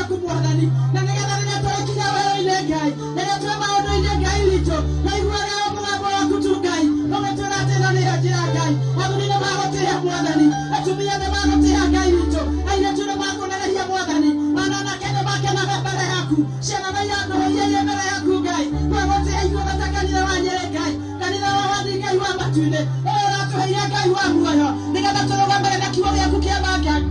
yaku mwathani na nigetha riria twakinya wĩra-inĩ Ngai riria twa maũndũ-inĩ Ngai witũ waiguaga mũgambo waku tu Ngai ũgĩtwĩra atĩ ĩno nĩyo njĩra Ngai athuri nĩ magũtĩĩa mwathani atumia nĩ magũtĩĩa Ngai witũ airĩtu nĩ makũnenehia mwathani anake nĩ makenaga mbere yaku ciana na iria mbere yaku Ngai magũtĩĩa igũrũ ta kanitha wa Nyĩrĩ Ngai kanitha wa wathi Ngai wa matu-inĩ ũratũheire Ngai wa muoyo nigetha tũrũgamĩre na kiugo gĩaku kĩa Ngai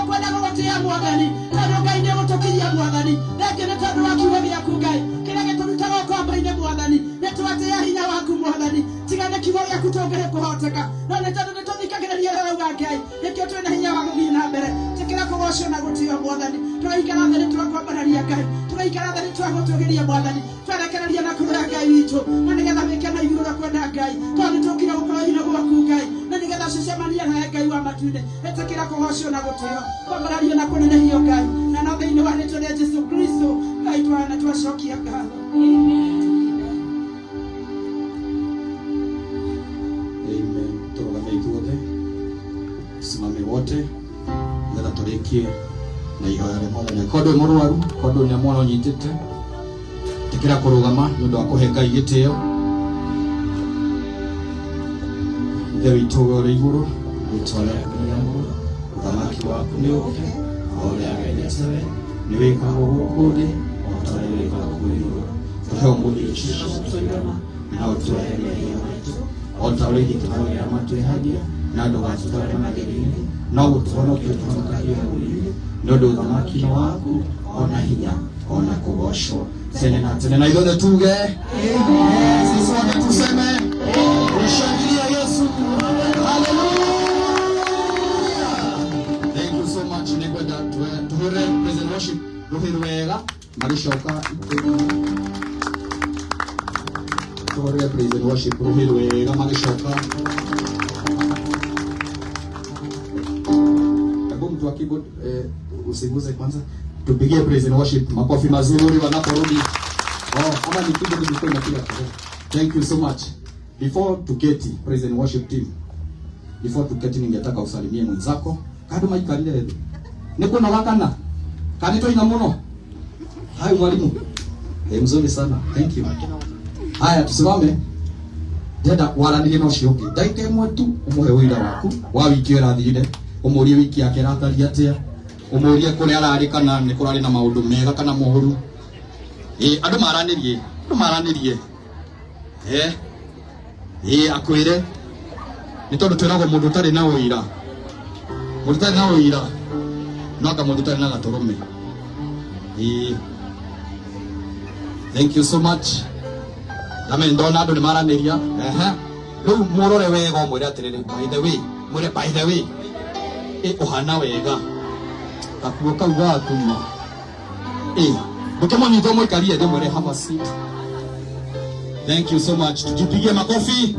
kwenda gũgũtĩĩa mwathani tondũ Ngai nĩ ũgũtũkiria mwathani rĩngĩ nĩ tondũ wa kiugo gĩaku Ngai kĩrĩa gĩtũrutaga ũkombo-inĩ mwathani nĩ twatĩĩa hinya waku mwathani tiga nĩ kiugo gĩaku tũngĩrĩ kũhoteka no nĩ tondũ nĩ tũthikagĩrĩria rauga Ngai nĩkĩo twĩna hinya wa gũthiĩ na mbere tĩkĩra kũgocwo na gũtĩĩa mwathani tũraikara thĩ nĩ twakwambararia Ngai tũraikara thĩ nĩ twagũtũgĩria mwathani twerekereria na kũrĩa Ngai witũ na nĩgetha wĩke na igũrũ kwenda Ngai tondũ nĩ tũkire gũkorwo hinya gwaku Ngai na nĩgetha cicemania nawe Ngai wa matu-inĩ ĩtĩkĩra kũgocwo na gũtĩĩa kwambarario na kũnenehio Ngai na no thĩinĩ wa rĩĩtwa rĩa Jesũ Kristo Ngai twana twacokia ngatho. Amen. Tũrũgame ithuothe tusimame wote nĩgetha tũrĩkie na ihoya rĩa Mwathani. Kondo mũrwaru kondo nĩ mwana ũnyitĩte tĩkĩra kũrũgama nĩ ũndũ wa kũhe Ngai gĩtĩo. Ithe witũ ũrĩ igũrũ rĩĩtwa rĩaku rĩamũrwo ũthamaki waku nĩ ũũke o ũrĩa wendete nĩ wĩkagwo gũkũ thĩ o ta ũrĩa wĩkagwo igũrũ. Tũhe ũmũthĩ icio tũigana na ũtũhe mehia maitũ o ta ũrĩa ithuĩ matwĩhagia na ndũgatũtware magerio-inĩ no ũtũhonokie tũhonokagie ũũru-inĩ nĩ ũndũ ũthamaki waku ona hinya ona kũgocwo tene na tene. Na ithuothe tuge sisi wote tuseme tushangilie Yesu. Hallelujah. Thank you so much. Nĩngwenda tũhũre praise and worship rũhĩ rwega magĩcoka tũhũre praise and worship rũhĩ rwega magĩcoka. Hebu mtu wa keyboard usiguze kwanza, tupigie praise and worship makofi mazuri wanaporudi. Ama ni keyboard ilikuwa inapiga kidogo. Thank you so much. Before tuketi praise and worship team, before tuketi ningetaka usalimie mwenzako kadu maikarire hedu niko na wakana kanito ina muno. Hai mwalimu mzuri sana, thank you. Haya tusimame dada waranire no cioki ndaike imwe tu umuhe wĩra waku wa wiki ũrathire umurie wiki yake ratari atia umurie kũrĩa ararĩ kana nĩ kũrarĩ na maũndũ mega kana moru. Andũ maranĩrie akwĩre nĩ tondũ twĩragwo mũndũ ũtarĩ na ũira no anga mũndũ ũtarĩ na gatũrũme. Thank you so much. Amen. Ndona andũ nĩ maranĩria rĩu mũrore wega ũmwĩre atĩrĩrĩ by the way ũhana wega gakuo kau gakuma ndũkĩmũnyita mũikarie thĩ mwĩre have a seat. Thank you so much. Tujipigie makofi.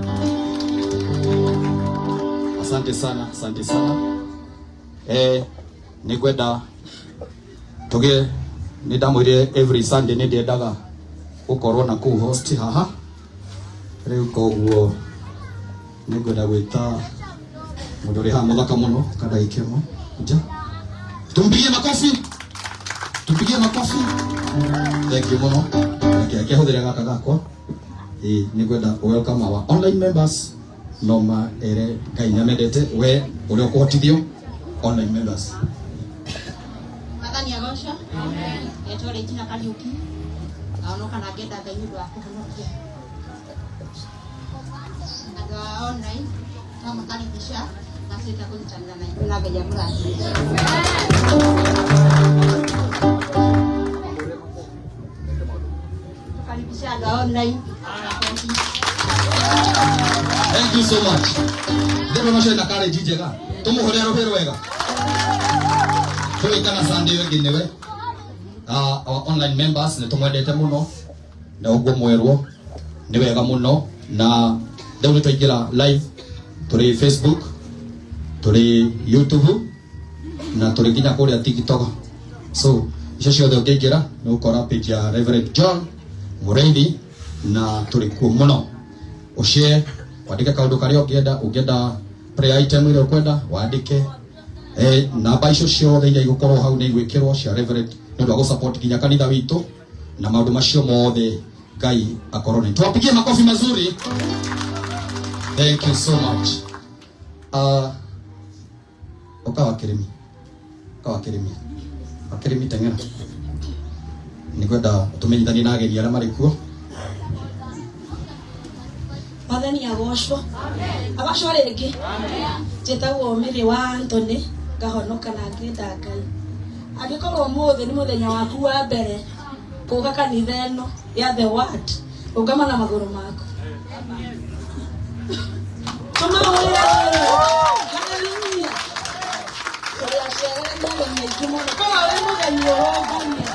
Asante sana. Nĩngwenda tũgĩe nĩ ndamwĩrire every Sunday nĩ ndĩendaga gũkorwo na kũu host haha. Rĩu koguo nĩngwenda gwĩta mũndũ ũrĩ haha mũthaka mũno kandagĩke mo nja tumpigie makofi. Thank you mũno. Kĩhũthĩre gaka gakwa. Nĩngwenda welcome our online members. Noma ere Ngai nĩamendete we ũrĩa ũkũhotithio online members. Mwathani agocwo. Amen. Etore tina Kariuki. Aonoka na ngenda Ngai nĩ ũndũ wa kũhonokia. Andũ a online tũmakaribisha na sita kũnyitanĩra na ithuĩ na Ngai amũrathime. Karibisha andũ a online. Thank you so much. Ndĩrĩ macenda college njega. Tũmũhũre rũhĩ rwega. Tũikana Sunday wengĩ nĩwe. Our online members nĩ tũmwendete mũno na ũguo mwerwo nĩ wega mũno na rĩu nĩ twaingĩra live tũrĩ Facebook, tũrĩ YouTube na tũrĩ nginya kũrĩa TikTok. So icio ciothe ũngĩingĩra nĩ ũkora page ya Reverend John Mũreithi na tũrĩ kuo mũno. Ushare wandike kaundu karia ũngĩenda prayer item ile ukwenda wandike namba icio ciothe iria igũkorwo hau nĩ igwĩkĩrwo cia Reverend nĩ ũndũ wa gũsupport nginya kanitha witũ na maũndũ macio mothe. Ngai akorwo nĩ tuwapigie makofi mazuri. Thank you so much. Okawa Kirimi teng'era nĩngwenda tũmenyithanie na ageni arĩa marĩ kuo. Mwathani agocwo rĩngĩ njĩtagwo Mary wa Anthony ngahonoka na ngenda Ngai. Angĩkorwo ũmũthĩ nĩ mũthenya waku wa mbere kũũka kanitha ĩno ya The Word, ũngama na magũrũ maku. Haleluya. Kwa wewe mũthenya ũrogania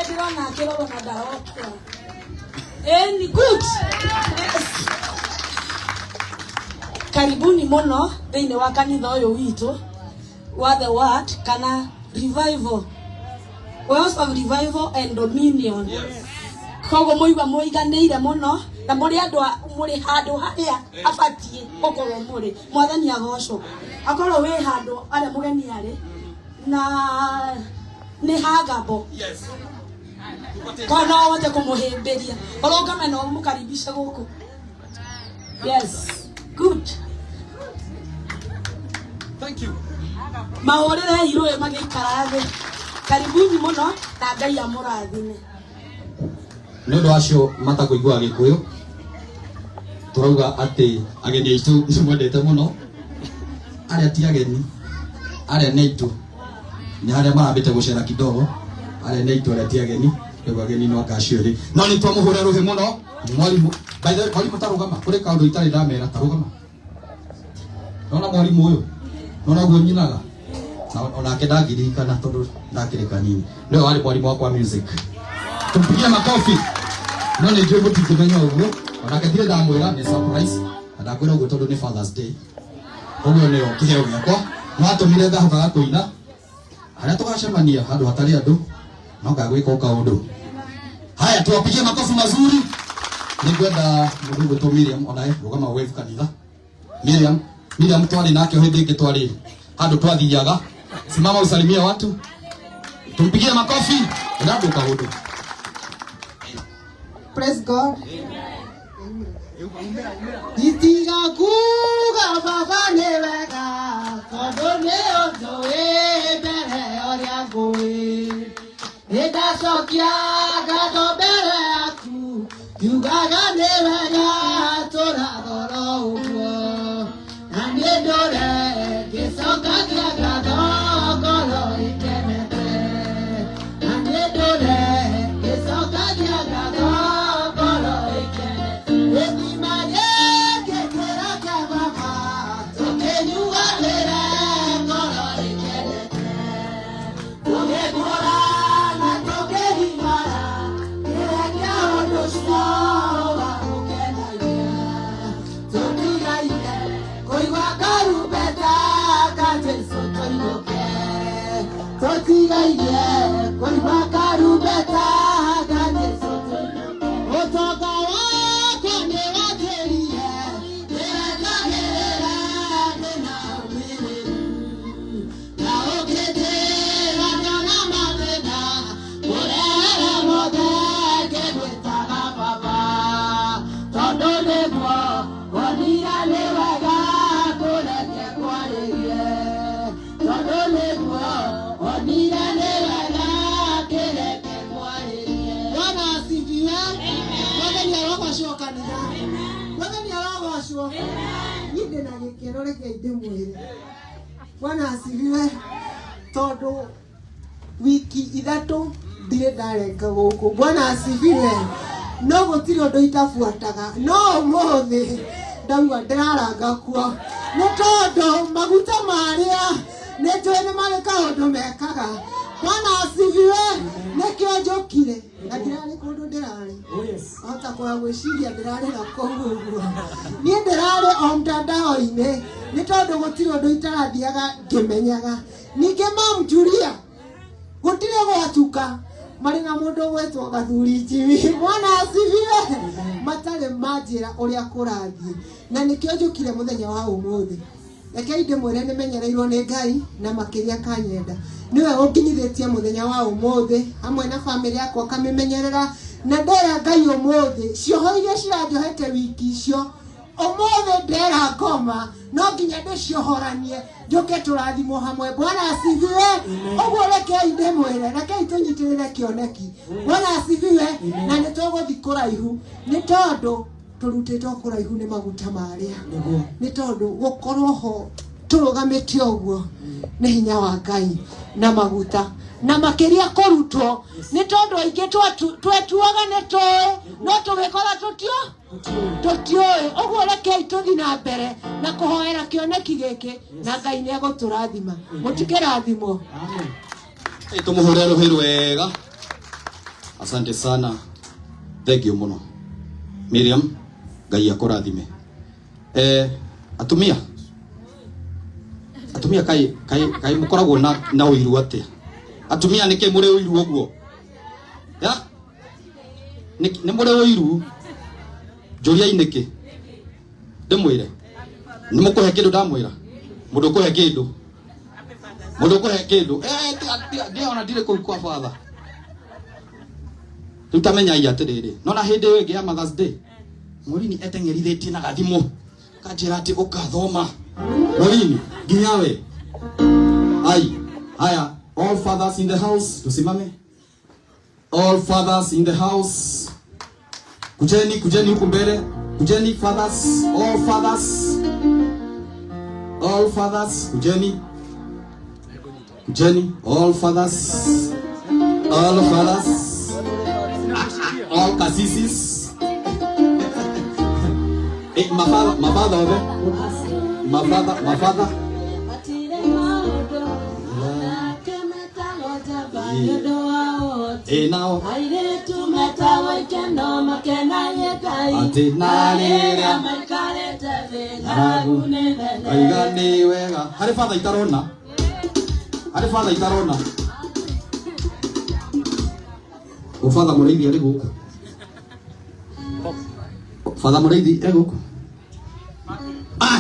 ndirona akĩrorwo na ndarokĩra. Ni good. Yes. Karibuni muno thĩinĩ wa kanitha ũyũ witũ wa The Word kana revival. Wells of Revival and Dominion. Yes. Koguo mũiganĩire muno na mũrĩ andũ mũrĩ handũ harĩa abatie gũkorwo mũrĩ. Mwathani agocwo. Akorwo wĩ handũ arĩa mũgeni arĩ na nĩ hagabo. Yes. Kono wote kumuhimbiria. Oroga meno mukaribisha gũkũ. Yes. Good. Thank you. Mahorere irũe magĩikara thĩ. Karibuni muno na Ngai amũrathime. Nĩ ũndũ acio matakũigua Gĩkũyũ turauga atĩ ageni aitũ nĩ mwendete mũno. Arĩa ti ageni, arĩa nĩ aitũ, nĩ arĩa marambĩte gũcera kidogo. Arĩa nĩ aitũ, arĩa ti ageni, nĩguo ageni no akacio rĩ. No nĩ twamũhũra rũhĩ mũno. Mwarimu, by the way, mwarimu tarũgama, kũrĩ kaũndũ itarĩ ndamera tarũgama. Nona mwarimu ũyũ, nona guo nyinaga. Onake ndangĩririkana tondũ ndakĩrĩ kanini. Nĩwe warĩ mwarimu wakwa music. Tumpigie makofi. No nĩ njũĩ mũtikũmenya ũguo. Onake ndirĩ ndamwĩra nĩ surprise. Na ndakwĩra ũguo tondũ nĩ Father's Day. Ũguo nĩyo kĩheo gĩakwa. No atũmire ngahokaga kũina. Harĩa tũgacemania handũ hatarĩ andũ. No ngagwĩka ũkaũndũ. Haya, tuwapigie makofi mazuri. Nĩngwenda mũndũ gwĩtwo Miriam onaye rũgama wave kanitha. Miriam twarĩ nake hĩndĩ ĩngĩ twarĩ handũ twathiaga. Simama usalimia watu. Tumpigie makofi. Ndio kaũndũ. Praise God. Itiga kuga baba nĩ wega tondũ nĩ ũndũ wĩ mbere ũrĩa ngũĩ. Nĩndacokia ngatho mbere yaku ngiugaga nĩ wega tũrathora ũguo. Na nĩ ndũre ngĩcokagia ngatho ngoro ikenete. Na nĩ ndũre ngĩcokagia ngatho ngoro ikenete. Gĩthima gĩkĩ kĩrake baba tũkĩnyuanĩre ngoro ikenete. Tũgĩkũra na tũkĩhimara kĩreke ũndũ ũcio wa gũkenagia. Tũtigaire kũigua karumbeta ka Jesũ tũinũke. Tũtigaire kũigua karumbeta ka Jesũ tũinũke. Ũtonga wakwa nĩ wakĩrire ndĩrekagĩrĩra ndĩna ũmĩrĩru. Na ũngĩndĩra ndona mathĩna mũrehere mothe ngĩgwĩtaga baba. Tondũ nĩguo wonire nĩ wega kũreke kwarĩrie. Tondũ nĩguo wonire nĩ wega kĩreke kwarĩrie. Bwana asifiwe. Mwathani arogocwo kanitha. Mwathani arogocwo. Niĩ ndĩna gĩkeno reke ndĩmwĩre. Bwana asifiwe. Tondũ wiki ithatũ ndirĩ ndarenga gũkũ. Bwana asifiwe. No gũtirĩ ũndũ itabuataga. No ũmũthĩ ndauga ndĩraranga kuo. Nĩ tondũ maguta marĩa nĩ njũĩ nĩ marĩ kaũndũ mekaga. Bwana asifiwe. Nĩkĩo njũkire. Na ndirarĩ kũndũ ndĩrarĩ. Hota kwa gwĩciria ndĩrarĩ na kũu ũguo. Niĩ ndĩrarĩ o mtandao-inĩ. Nĩ tondũ gũtirĩ ũndũ itarathiaga ngĩmenyaga. Ningĩ Mom Julia gũtirĩ gwatuka marĩ na mũndũ gwĩtwo Gathuri Jimmy. Bwana asifiwe. Matarĩ manjĩra ũrĩa kũrathiĩ. Na nĩkĩo njũkire mũthenya wa ũmũthĩ. reke inde mwere nĩ menyereirwo nĩ Ngai na makĩria kanyenda niwe ũnginyithĩtie mũthenya wa ũmũthĩ hamwe na family yakwa kamĩmenyerera na ndera Ngai ũmũthĩ cioho iria ciranjohete wiki icio ũmũthĩ ndera ngoma no nginya ndĩciohoranie njoke tũrathimwo hamwe. Bwana asifiwe. Ũguo rekei ndĩmwĩre, rekei tũnyitĩrĩre kĩoneki. Bwana asifiwe. Na nĩtũgũthiĩ kũraihu nĩ tondũ tũrutĩtwo kũraihu nĩ maguta marĩa, nĩ tondũ gũkorwo ho tũrũgamĩte ũguo nĩ hinya wa Ngai na maguta na makĩria kũrutwo nĩ tondũ aingĩ twetuaga nĩ tũĩ no tũgĩkora tũtiũĩ. Ũguo rekei tũthiĩ na mbere na kũhoera kĩoneki gĩkĩ na Ngai nĩ egũtũrathima. Mũtikĩrathimwo. Tũmũhũre rũhĩ rwega. Asante sana. Thank you mũno Miriam. Ngai akũrathime. Atumia kai mũkoragwo na ũiru atĩa? Atumia nĩkĩ mũrĩ ũiru ũguo? Ya? Nĩ mũrĩ ũiru? Njũria inĩkĩ? Ndĩmwĩre. Nĩ mũkũhe kĩndũ ndamwĩra? Mũndũ ũkũhe kĩndũ? Mũndũ ũkũhe kĩndũ? Ndĩona ndirĩ kũu kwa father. Rĩu tamenyai atĩrĩrĩ. Nona hĩndĩ ĩyo ĩngĩ ya Mother's Day. Morini eteng'erithĩtie na gathimo. Kanjĩra atĩ ũkathoma. Morini, nginya we. Haya, all fathers in the house, tusimame. All fathers in the house. Kujeni huku mbele. Kujeni fathers, all fathers. All fathers, kujeni, all fathers. All fathers. All kasisis. My father. Now I to metal can no makena Hare father itarona. O father Mureithi ari guku. Father Mureithi ari guku.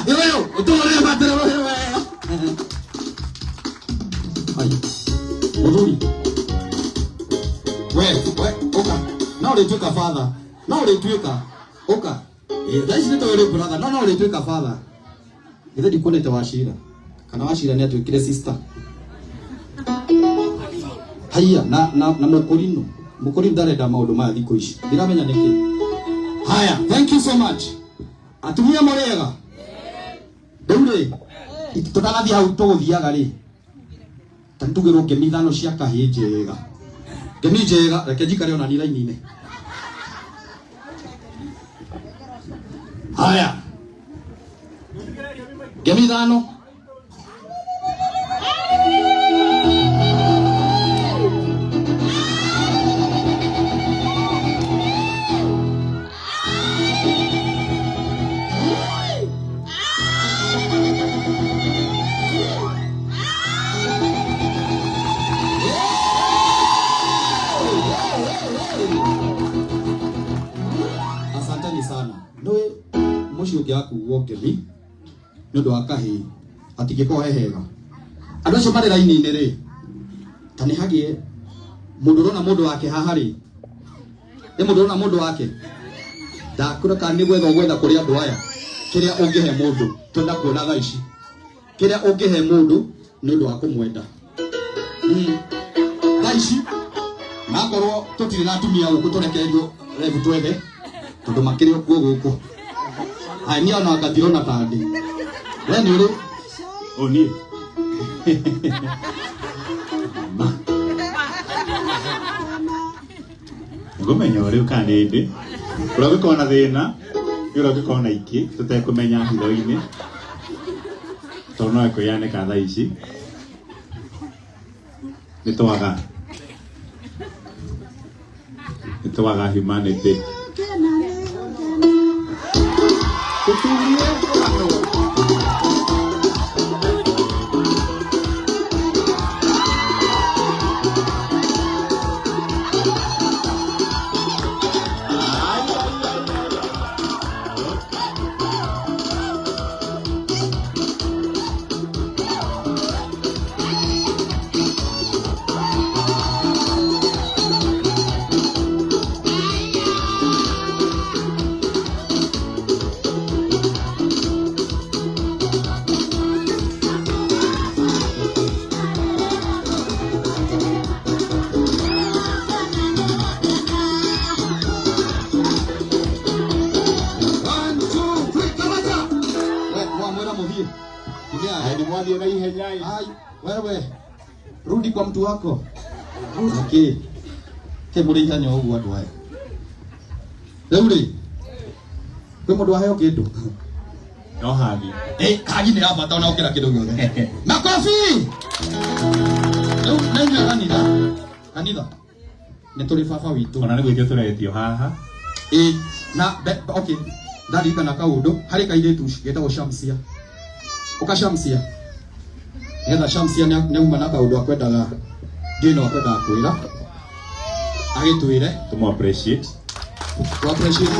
Yo, utore batero wewe. Muduri. Oka. Now they took a father. Now they took a Oka. That's not a brother. No, they took a father. Either the connect Washira. Kana Washira ni atuikire sister. Haya, na Mukorino. Mukorino ndarenda maundu ma thikũ ici. Ndiramenya niki. Haya, thank you so much. Atumia morega. Deure. Tutagathi hau tũgũthiaga rĩ. Tantugĩrwo ngemi ithano cia kahĩĩ njega. Ngemi njega, reke njikare ona ni raini-inĩ. Haya. Ngemi ithano. Asanteni sana. Ndoe mucio ngiakuo ngemi nundu wa kahii atigiko hehega. Andu acio mari raini-inĩ rĩ, ta nĩ hagie mũndũ rona mũndũ wake haha rĩ. Nĩ mũndũ rona mũndũ wake. Ndakureka nĩ gwetha kũrĩ andũ aya. Kĩrĩa ũngĩhe mũndũ twenda kuona thaa ici. Kĩrĩa ũngĩhe mũndũ nĩ ũndũ wa kũmwenda. Thaa ici nakorwo tũtirĩ na atumia gũkũ tũrekererio rebu twethe tondũ makĩrĩ okuo gũkũ. Haya niĩ ona ngatirona ta ndĩ. We nĩ ũrĩ? Niĩ. Ngũmenya ũrĩ kana nĩ ndĩ. Ũrĩa ũngĩkorwo na thĩna, ũrĩa ũngĩkorwo na iki, tũtekũmenya hitho-inĩ. Tondũ no ekũyanĩka thaa ici. Nĩtwaga humanity. Wewe rudi kwa mtu wako. Okay. Kemuri nyo ugu watu haya. Rudi. Kwa mtu hayo kitu. No hagi. Hagi ni hapa taona ukira kidogo gyote. Makofi. Nani kanitha? Kanitha. Ni tuli baba witu. Ona niguo turetio haha. Na okay. Ndari kana kaundu hari kairitu getagwo Shamsia. Ukashamsia. Ngetha Shamsia neuma na kaundu akwendaga ndino akwendaga kwira. Agitwire tumo appreciate. To appreciate.